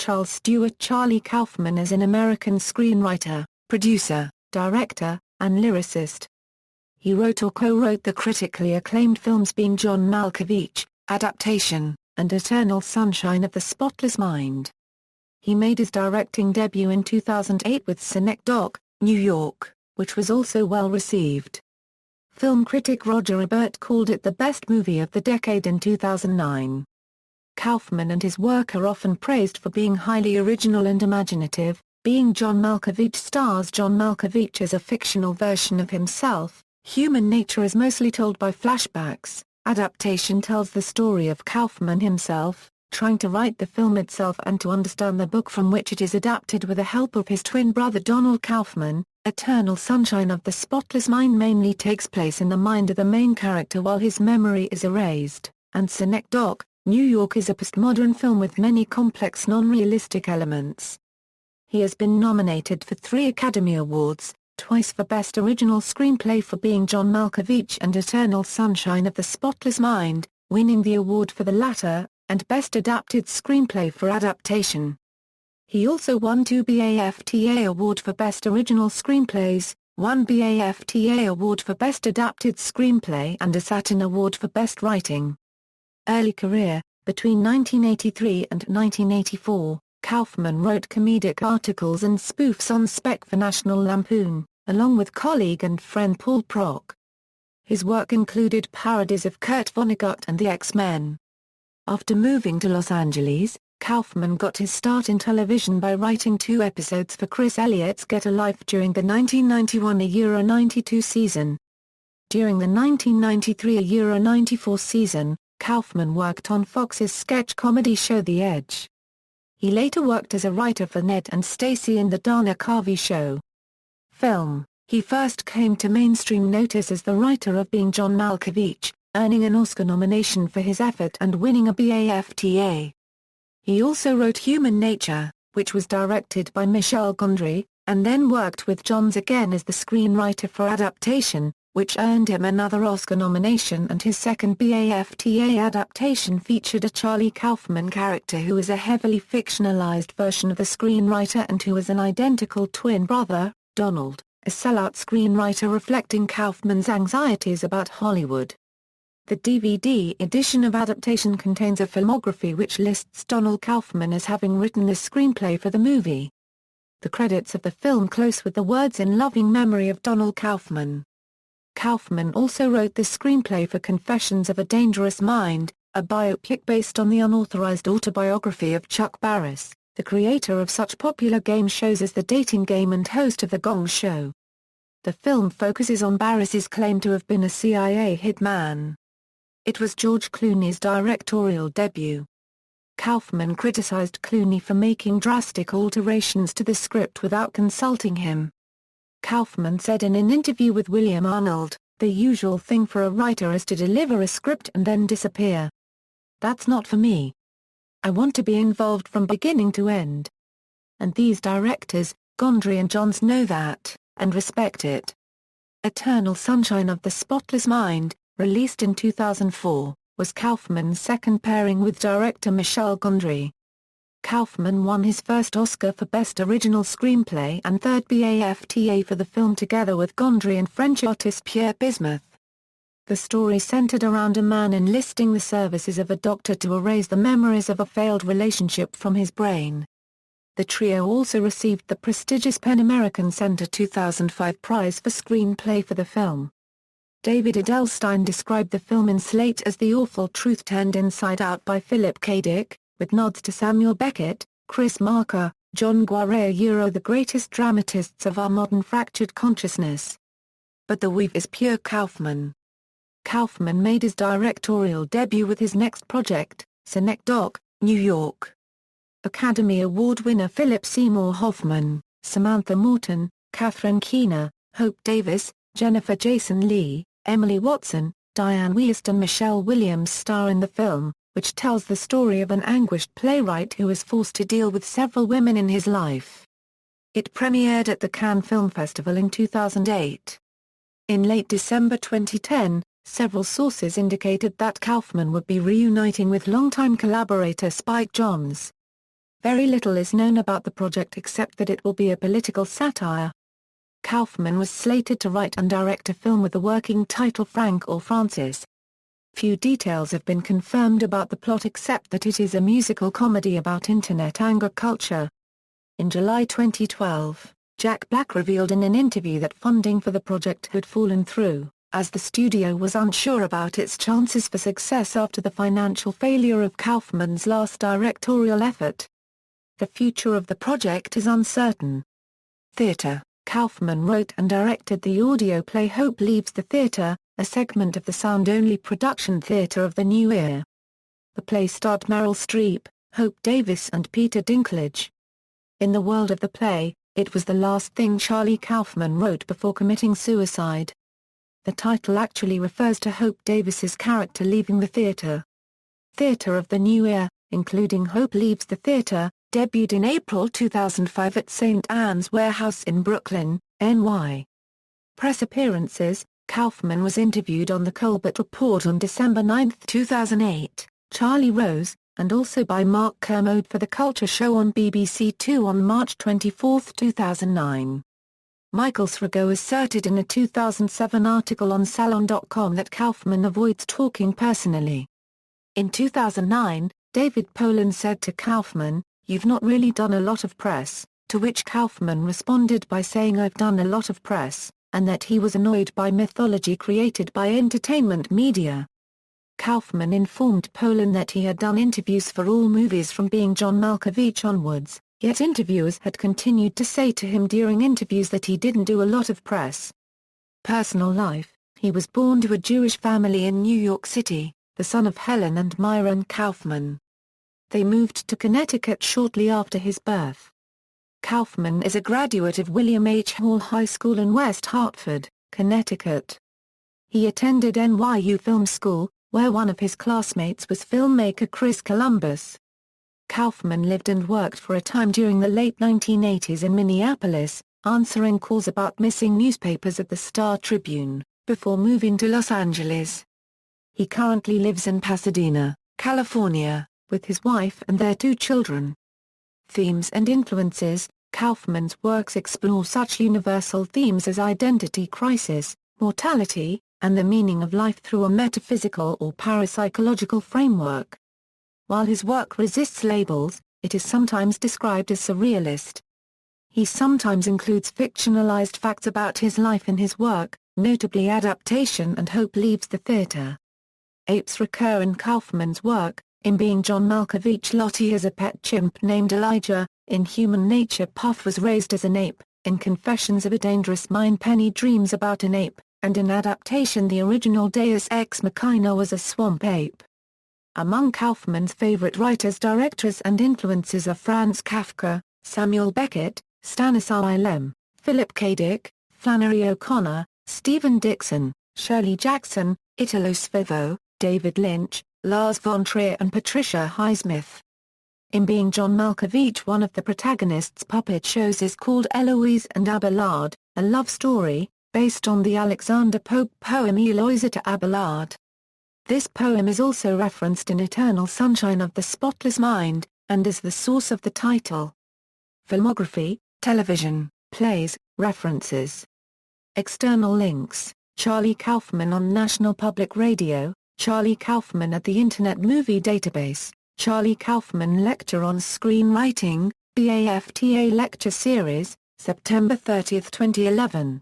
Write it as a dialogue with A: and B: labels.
A: Charles Stuart. Charlie Kaufman is an American screenwriter, producer, director, and lyricist. He wrote or co-wrote the critically acclaimed films Being John Malkovich, Adaptation, and Eternal Sunshine of the Spotless Mind. He made his directing debut in 2008 with Synecdoche, New York, which was also well received. Film critic Roger Ebert called it the best movie of the decade in 2009. Kaufman and his work are often praised for being highly original and imaginative. Being John Malkovich stars John Malkovich as a fictional version of himself. Human nature is mostly told by flashbacks. Adaptation tells the story of Kaufman himself, trying to write the film itself and to understand the book from which it is adapted with the help of his twin brother Donald Kaufman. Eternal Sunshine of the Spotless Mind mainly takes place in the mind of the main character while his memory is erased, and Synecdoche, New York is a postmodern film with many complex non-realistic elements. He has been nominated for 3 Academy Awards, twice for Best Original Screenplay for Being John Malkovich and Eternal Sunshine of the Spotless Mind, winning the award for the latter, and Best Adapted Screenplay for Adaptation. He also won 2 BAFTA Award for Best Original Screenplays, 1 BAFTA Award for Best Adapted Screenplay and a Saturn Award for Best Writing. Early career: between 1983 and 1984, Kaufman wrote comedic articles and spoofs on Spec for National Lampoon, along with colleague and friend Paul Prock. His work included parodies of Kurt Vonnegut and the X-Men. After moving to Los Angeles, Kaufman got his start in television by writing 2 episodes for Chris Elliott's Get a Life during the 1991 Euro 92 season. During the 1993 Euro 94 season, Kaufman worked on Fox's sketch comedy show The Edge. He later worked as a writer for Ned and Stacey in The Dana Carvey Show. Film: he first came to mainstream notice as the writer of Being John Malkovich, earning an Oscar nomination for his effort and winning a BAFTA. He also wrote Human Nature, which was directed by Michel Gondry, and then worked with Johns again as the screenwriter for Adaptation, which earned him another Oscar nomination, and his second BAFTA adaptation featured a Charlie Kaufman character who is a heavily fictionalized version of the screenwriter and who is an identical twin brother, Donald, a sellout screenwriter reflecting Kaufman's anxieties about Hollywood. The DVD edition of Adaptation contains a filmography which lists Donald Kaufman as having written the screenplay for the movie. The credits of the film close with the words "in loving memory of Donald Kaufman." Kaufman also wrote the screenplay for Confessions of a Dangerous Mind, a biopic based on the unauthorized autobiography of Chuck Barris, the creator of such popular game shows as The Dating Game and host of The Gong Show. The film focuses on Barris's claim to have been a CIA hitman. It was George Clooney's directorial debut. Kaufman criticized Clooney for making drastic alterations to the script without consulting him. Kaufman said in an interview with William Arnold, "The usual thing for a writer is to deliver a script and then disappear. That's not for me. I want to be involved from beginning to end. And these directors, Gondry and Johns, know that, and respect it." Eternal Sunshine of the Spotless Mind, released in 2004, was Kaufman's second pairing with director Michel Gondry. Kaufman won his first Oscar for Best Original Screenplay and 3rd BAFTA for the film together with Gondry and French artist Pierre Bismuth. The story centered around a man enlisting the services of a doctor to erase the memories of a failed relationship from his brain. The trio also received the prestigious PEN American Center 2005 prize for screenplay for the film. David Edelstein described the film in Slate as the awful truth turned inside out by Philip K. Dick, with nods to Samuel Beckett, Chris Marker, John Guare, the greatest dramatists of our modern fractured consciousness. But the weave is pure Kaufman. Kaufman made his directorial debut with his next project, Synecdoche, New York. Academy Award winner Philip Seymour Hoffman, Samantha Morton, Catherine Keener, Hope Davis, Jennifer Jason Leigh, Emily Watson, Diane Wiest and Michelle Williams star in the film, which tells the story of an anguished playwright who is forced to deal with several women in his life. It premiered at the Cannes Film Festival in 2008. In late December 2010, several sources indicated that Kaufman would be reuniting with longtime collaborator Spike Jonze. Very little is known about the project except that it will be a political satire. Kaufman was slated to write and direct a film with the working title Frank or Francis. Few details have been confirmed about the plot except that it is a musical comedy about internet anger culture. In July 2012, Jack Black revealed in an interview that funding for the project had fallen through, as the studio was unsure about its chances for success after the financial failure of Kaufman's last directorial effort. The future of the project is uncertain. Theatre. Kaufman wrote and directed the audio play Hope Leaves the Theatre, a segment of the sound-only production theatre of the new era. The play starred Meryl Streep, Hope Davis and Peter Dinklage. In the world of the play, it was the last thing Charlie Kaufman wrote before committing suicide. The title actually refers to Hope Davis's character leaving the theatre. Theatre of the new era, including Hope Leaves the Theatre, debuted in April 2005 at St. Anne's Warehouse in Brooklyn, NY. Press appearances. Kaufman was interviewed on The Colbert Report on December 9, 2008, Charlie Rose, and also by Mark Kermode for The Culture Show on BBC Two on March 24, 2009. Michael Srago asserted in a 2007 article on Salon.com that Kaufman avoids talking personally. In 2009, David Pollan said to Kaufman, "You've not really done a lot of press," to which Kaufman responded by saying "I've done a lot of press," and that he was annoyed by mythology created by entertainment media. Kaufman informed Pollan that he had done interviews for all movies from Being John Malkovich onwards, yet interviewers had continued to say to him during interviews that he didn't do a lot of press. Personal life. He was born to a Jewish family in New York City, the son of Helen and Myron Kaufman. They moved to Connecticut shortly after his birth. Kaufman is a graduate of William H. Hall High School in West Hartford, Connecticut. He attended NYU Film School, where one of his classmates was filmmaker Chris Columbus. Kaufman lived and worked for a time during the late 1980s in Minneapolis, answering calls about missing newspapers at the Star Tribune, before moving to Los Angeles. He currently lives in Pasadena, California, with his wife and their 2 children. Themes and influences. Kaufman's works explore such universal themes as identity crisis, mortality, and the meaning of life through a metaphysical or parapsychological framework. While his work resists labels, it is sometimes described as surrealist. He sometimes includes fictionalized facts about his life in his work, notably Adaptation and Hope Leaves the Theatre. Apes recur in Kaufman's work. In Being John Malkovich, Lottie has a pet chimp named Elijah. In Human Nature, Puff was raised as an ape. In Confessions of a Dangerous Mind, Penny dreams about an ape, and in Adaptation, the original Deus Ex Machina was a swamp ape. Among Kaufman's favorite writers, directors and influences are Franz Kafka, Samuel Beckett, Stanislaw Lem, Philip K. Dick, Flannery O'Connor, Stephen Dixon, Shirley Jackson, Italo Svevo, David Lynch, Lars von Trier and Patricia Highsmith. In Being John Malkovich, one of the protagonist's puppet shows is called Eloise and Abelard, a love story, based on the Alexander Pope poem Eloisa to Abelard. This poem is also referenced in Eternal Sunshine of the Spotless Mind, and is the source of the title. Filmography, television, plays, references. External links: Charlie Kaufman on National Public Radio, Charlie Kaufman at the Internet Movie Database, Charlie Kaufman Lecture on Screenwriting, BAFTA Lecture Series, September 30, 2011.